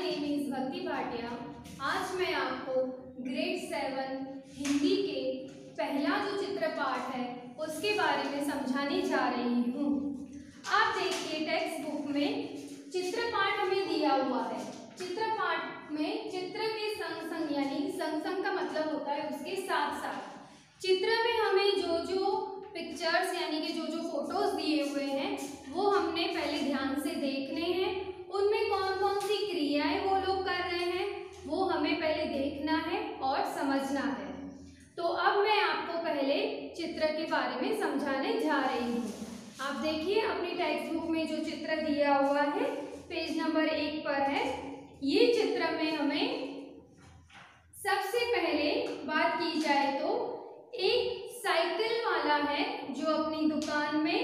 Name is भक्ति भाटिया। आज मैं आपको ग्रेड 7 हिंदी के पहला जो चित्र पाठ है उसके बारे में समझाने जा रही हूँ। आप देखिए टेक्स्ट बुक में चित्र पाठ हमें दिया हुआ है। चित्र पाठ में चित्र के संग संग यानी संग संग का मतलब होता है उसके साथ साथ चित्र में हमें जो जो पिक्चर्स यानी कि जो जो फोटोज दिए हुए हैं वो हमने पहले ध्यान से देखने हैं। उनमें कौन कौन सी क्रियाएं वो लोग कर रहे हैं वो हमें पहले देखना है और समझना है। तो अब मैं आपको पहले चित्र के बारे में समझाने जा रही हूँ। आप देखिए अपनी टेक्स्ट बुक में जो चित्र दिया हुआ है पेज नंबर 1 पर है। ये चित्र में हमें सबसे पहले बात की जाए तो एक साइकिल वाला है जो अपनी दुकान में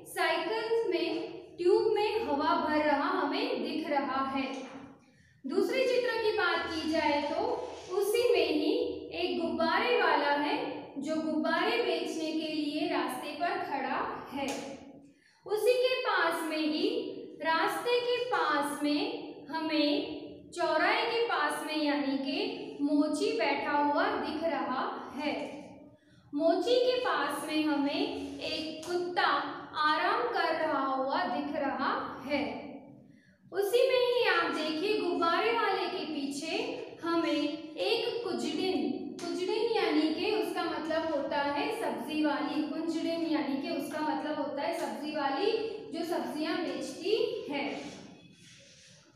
साइकिल में ट्यूब में हवा भर रहा हमें दिख रहा है। दूसरे चित्र की बात की जाए तो उसी में ही एक गुब्बारे वाला है जो गुब्बारे बेचने के लिए रास्ते पर खड़ा है। उसी के पास में ही रास्ते के पास में हमें चौराहे के पास में यानी कि मोची बैठा हुआ दिख रहा है। मोची के पास में हमें एक कुत्ता आराम कर रहा हुआ दिख रहा है। उसी में ही आप देखिए गुब्बारे वाले के पीछे हमें एक कुजड़िन यानी कि उसका मतलब होता है सब्जी वाली। कुंजड़िन यानी कि उसका मतलब होता है सब्जी वाली जो सब्जियां बेचती है।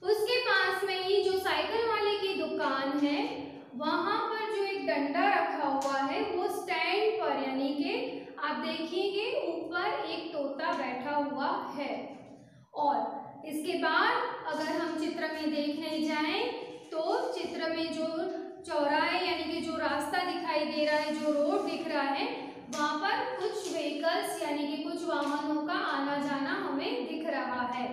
उसके पास में ही जो साइकिल वाले की दुकान है वहां पर जो एक डंडा रखा हुआ है वो स्टैंड पर यानी कि आप देखिएंगे ऊपर एक तोता बैठा हुआ है। और इसके बाद अगर हम चित्र में देखने जाएं तो चित्र में जो चौराहे यानी कि जो रास्ता दिखाई दे रहा है जो रोड दिख रहा है वहां पर कुछ व्हीकल्स यानी कि कुछ वाहनों का आना जाना हमें दिख रहा है।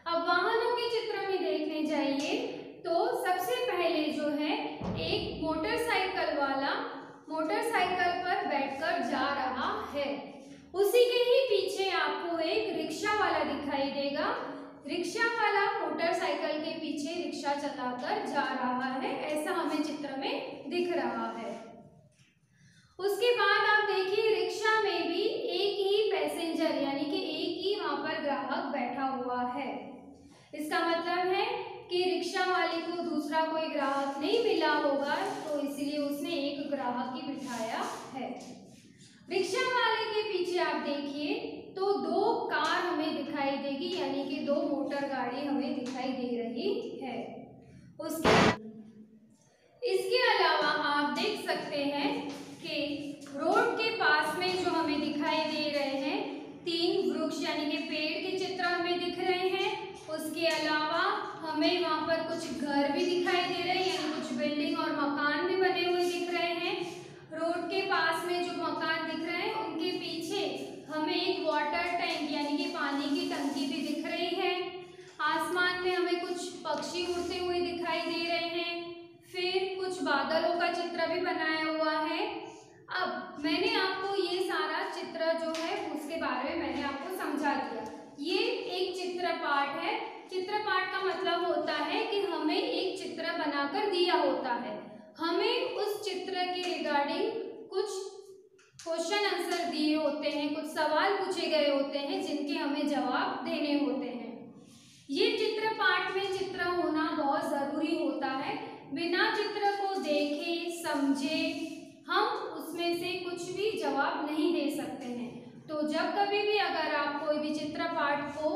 अब वाहनों के चित्र में देखने जाइए तो सबसे पहले जो है एक मोटरसाइकिल वाला मोटरसाइकिल पर बैठकर जा रहा है। उसी के ही पीछे आपको एक रिक्शा वाला दिखाई देगा। रिक्शा वाला मोटरसाइकिल के पीछे रिक्शा चलाकर जा रहा है, ऐसा हमें चित्र में दिख रहा है। उसके बाद आप देखिए रिक्शा में भी एक ही पैसेंजर यानी कि एक ही वहां पर ग्राहक बैठा हुआ है। इसका मतलब है कि रिक्शा वाले को दूसरा कोई ग्राहक नहीं मिला होगा तो इसलिए उसने एक ग्राहक ही बिठाया है। रिक्शा वाले के पीछे आप देखिए तो 2 कार हमें दिखाई देगी यानी कि 2 मोटर गाड़ी हमें दिखाई दे रही है। इसके अलावा आप देख सकते हैं कि रोड के पास में जो हमें दिखाई दे रहे हैं 3 वृक्ष यानी कि पेड़ के चित्र हमें दिख रहे हैं। उसके अलावा हमें वहां पर कुछ घर भी दिखाई दे रहे हैं यानी कुछ बिल्डिंग और मकान भी बने हुए दिख रहे हैं। रोड के पास में जो मकान दिख रहे हैं उनके पीछे हमें एक वाटर टैंक यानी कि पानी की टंकी भी दिख रही है। आसमान में हमें कुछ पक्षी उड़ते हुए दिखाई दे रहे हैं। फिर कुछ बादलों का चित्र भी बनाया हुआ है। अब मैंने आपको ये सारा चित्र जो है उसके बारे में मैंने आपको समझा दिया। ये एक चित्र पाठ है। चित्र पाठ का मतलब होता है कि हमें एक चित्र बनाकर दिया होता है, हमें उस चित्र के रिगार्डिंग कुछ क्वेश्चन आंसर दिए होते हैं, कुछ सवाल पूछे गए होते हैं जिनके हमें जवाब देने होते हैं। ये चित्र पाठ में चित्र होना बहुत ज़रूरी होता है। बिना चित्र को देखे समझे हम उसमें से कुछ भी जवाब नहीं दे सकते हैं। तो जब कभी भी अगर आप कोई भी चित्र पाठ को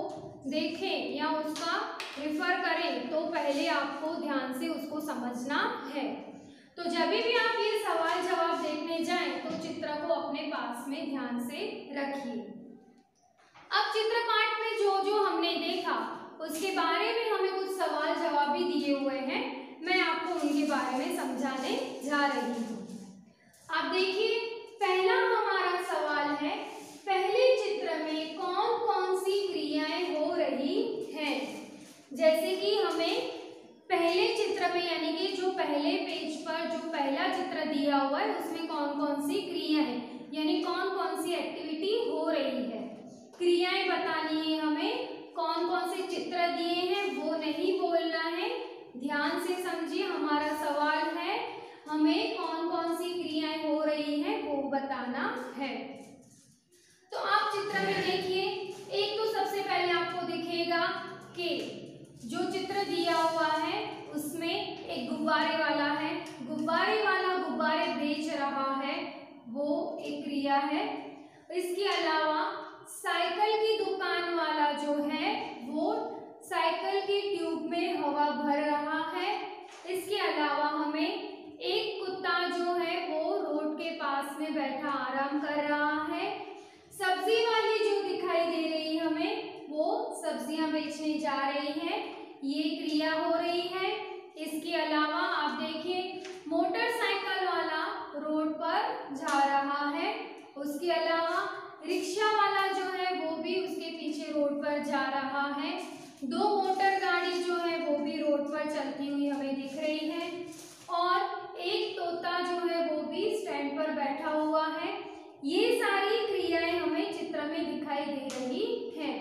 देखें या उसका रिफर करें तो पहले आपको ध्यान से उसको समझना है। तो जब भी आप ये सवाल जवाब देखने जाएं तो चित्र को अपने पास में ध्यान से रखिए। अब चित्र पाठ में जो जो हमने देखा उसके बारे में हमें कुछ सवाल जवाब भी दिए हुए हैं, मैं आपको उनके बारे में समझाने जा रही हूँ। आप देखिए पहला हमारा सवाल है पहले चित्र में कौन कौन सी क्रियाएं हो रही हैं। जैसे कि हमें पहले चित्र में यानी कि जो पहले पेज पर जो पहला चित्र दिया हुआ है उसमें कौन कौन सी क्रिया है यानी कौन कौन सी एक्टिविटी हो रही है। क्रियाएं बतानी है हमें, कौन कौन से चित्र दिए हैं वो नहीं बोलना है, ध्यान से समझिए। हमारा सवाल है हमें कौन कौन सी क्रियाएं हो रही हैं वो बताना है। तो आप चित्र में देखिए, एक तो सबसे पहले आपको दिखेगा कि जो चित्र दिया हुआ है उसमें एक गुब्बारे वाला है, गुब्बारे वाला गुब्बारे बेच रहा है, वो एक क्रिया है। इसके अलावा साइकिल की दुकान वाला जो है वो साइकिल की ट्यूब में हवा भर रहा है। इसके अलावा हमें एक कुत्ता जो है वो रोड के पास में बैठा आराम कर रहा है। सब्जी वाली जो दिखाई दे रही हमें वो सब्जियां बेचने जा रही है, ये क्रिया हो रही है। इसके अलावा आप देखिए मोटरसाइकिल वाला रोड पर जा रहा है। उसके अलावा रिक्शा वाला जो है वो भी उसके पीछे रोड पर जा रहा है। दो मोटर गाड़ी जो है वो भी रोड पर चलती हुई हमें दिख रही है और एक तोता जो है वो भी स्टैंड पर बैठा हुआ है। ये सारी क्रियाएं हमें चित्र में दिखाई दे रही हैं।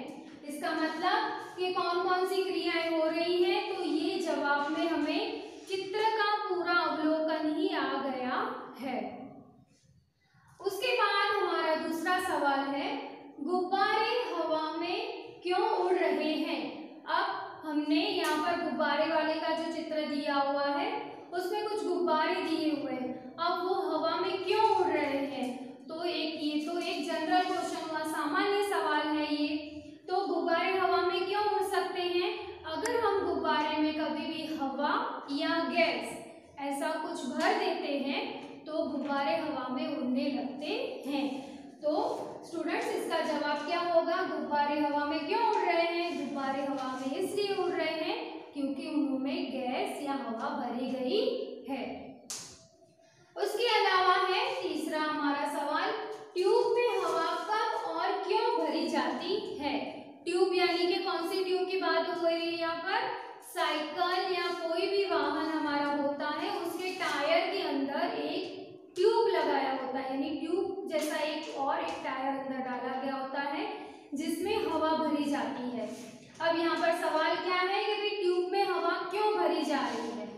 इसका मतलब कि कौन कौन सी क्रियाएं हो रही हैं, तो ये जवाब में हमें चित्र का पूरा अवलोकन ही आ गया है। उसके बाद हमारा दूसरा सवाल है गुब्बारे हवा में क्यों उड़ रहे हैं। अब हमने यहाँ पर गुब्बारे वाले का जो चित्र दिया हुआ है उसमें कुछ गुब्बारे दिए हुए हैं, अब वो हवा में क्यों उड़ रहे हैं। तो ये तो एक जनरल क्वेश्चन हुआ, सामान्य सवाल है ये। तो गुब्बारे हवा में क्यों उड़ सकते हैं, अगर हम गुब्बारे में कभी भी हवा या गैस ऐसा कुछ भर देते हैं तो गुब्बारे हवा में उड़ने लगते हैं। तो स्टूडेंट्स इसका जवाब क्या होगा, गुब्बारे हवा में क्यों उड़ रहे हैं, गुब्बारे हवा में इसलिए उड़ रहे हैं क्योंकि उनमें गैस या हवा भरी गई है। उसके अलावा है तीसरा हमारा सवाल, ट्यूब में हवा कब और क्यों भरी जाती है। ट्यूब यानी कि कौन सी ट्यूब की बात हो रही है यहाँ पर, साइकिल या कोई भी वाहन हमारा होता है उसके टायर के अंदर एक ट्यूब लगाया होता है, यानी ट्यूब जैसा एक और एक टायर अंदर डाला गया होता है जिसमें हवा भरी जाती है। अब यहाँ पर सवाल क्या है कि ट्यूब में हवा क्यों भरी जा रही है।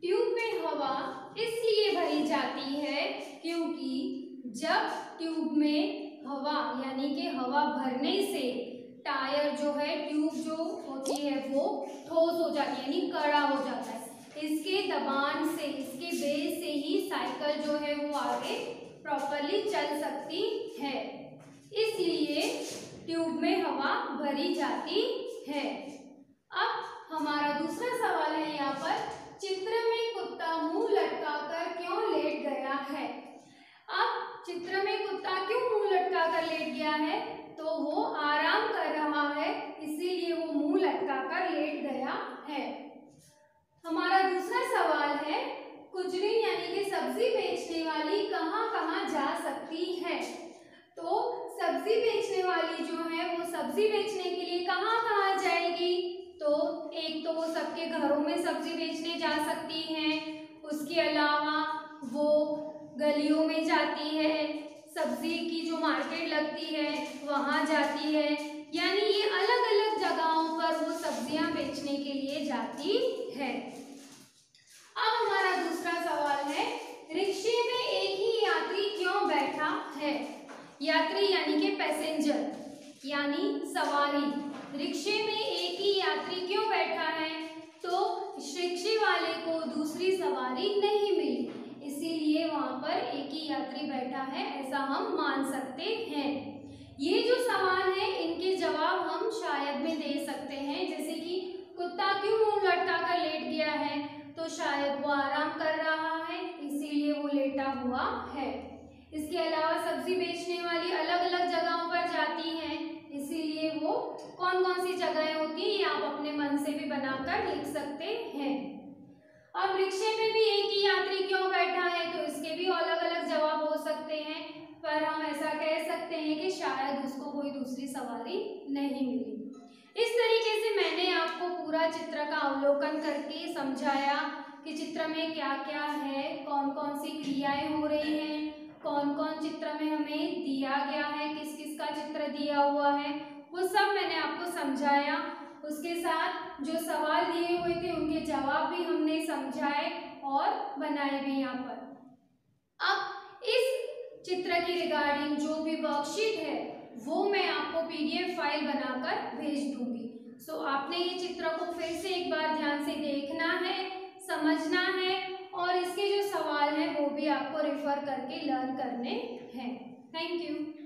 ट्यूब में हवा इसलिए भरी जाती है क्योंकि जब ट्यूब में हवा यानी कि हवा भरने से टायर जो है, ट्यूब जो होती है वो ठोस हो जाती है यानी कड़ा हो जाता है। इसके दबान से, इसके बेस से ही साइकिल जो है वो आगे प्रॉपरली चल सकती है, इसलिए ट्यूब में हवा भरी जाती है। अब हमारा दूसरा सवाल है यहाँ पर, चित्र में कुत्ता मुंह लटकाकर क्यों लेट गया है। अब चित्र में कुत्ता क्यों मुंह लटकाकर लेट गया है, तो वो आराम कर रहा है इसीलिए वो मुंह लटकाकर लेट गया है। हमारा दूसरा सवाल है, खुजली यानी कि सब्जी बेचने वाली कहाँ कहाँ जा सकती है। तो सब्जी बेचने वाली जो है वो सब्जी बेचने के लिए कहाँ कहाँ जाएगी, तो एक तो वो सबके घरों में सब्जी बेचने जा सकती हैं, उसके अलावा वो गलियों में जाती है, सब्जी की जो मार्केट लगती है वहाँ जाती है, यानी ये अलग अलग जगहों पर वो सब्जियां बेचने के लिए जाती है। अब हमारा दूसरा सवाल है, रिक्शे में एक ही यात्री क्यों बैठा है। यात्री यानी कि पैसेंजर यानी सवारी, रिक्शे में एक ही यात्री क्यों बैठा है, तो रिक्शे वाले को दूसरी सवारी नहीं मिली इसीलिए वहां पर एक ही यात्री बैठा है, ऐसा हम मान सकते हैं। ये जो सवाल है इनके जवाब हम शायद में दे सकते हैं, जैसे कि कुत्ता क्यों मुंह लटका कर लेट गया है, तो शायद वो आराम कर रहा है इसीलिए वो लेटा हुआ है। इसके अलावा सब्जी बेचने वाली अलग अलग जगहों पर जाती हैं इसीलिए वो कौन कौन सी जगहें होती हैं ये आप अपने मन से भी बनाकर लिख सकते हैं। अब रिक्शे में भी एक ही यात्री क्यों बैठा है, तो इसके भी अलग अलग जवाब हो सकते हैं, पर हम ऐसा कह सकते हैं कि शायद उसको कोई दूसरी सवारी नहीं मिली। इस तरीके से मैंने आपको पूरा चित्र का अवलोकन करके समझाया कि चित्र में क्या क्या है, कौन कौन सी क्रियाएं हो रही हैं, कौन कौन चित्र में हमें दिया गया है, किस किस का चित्र दिया हुआ है, वो सब मैंने आपको समझाया। उसके साथ जो सवाल दिए हुए थे उनके जवाब भी हमने समझाए और बनाए भी यहाँ पर। अब इस चित्र की रिगार्डिंग जो भी वर्कशीट है वो मैं आपको PDF फाइल बनाकर भेज दूंगी। सो आपने ये चित्र को फिर से एक बार ध्यान से देखना है, समझना है और इसके जो सवाल हैं वो भी आपको रेफर करके लर्न करने हैं। Thank you.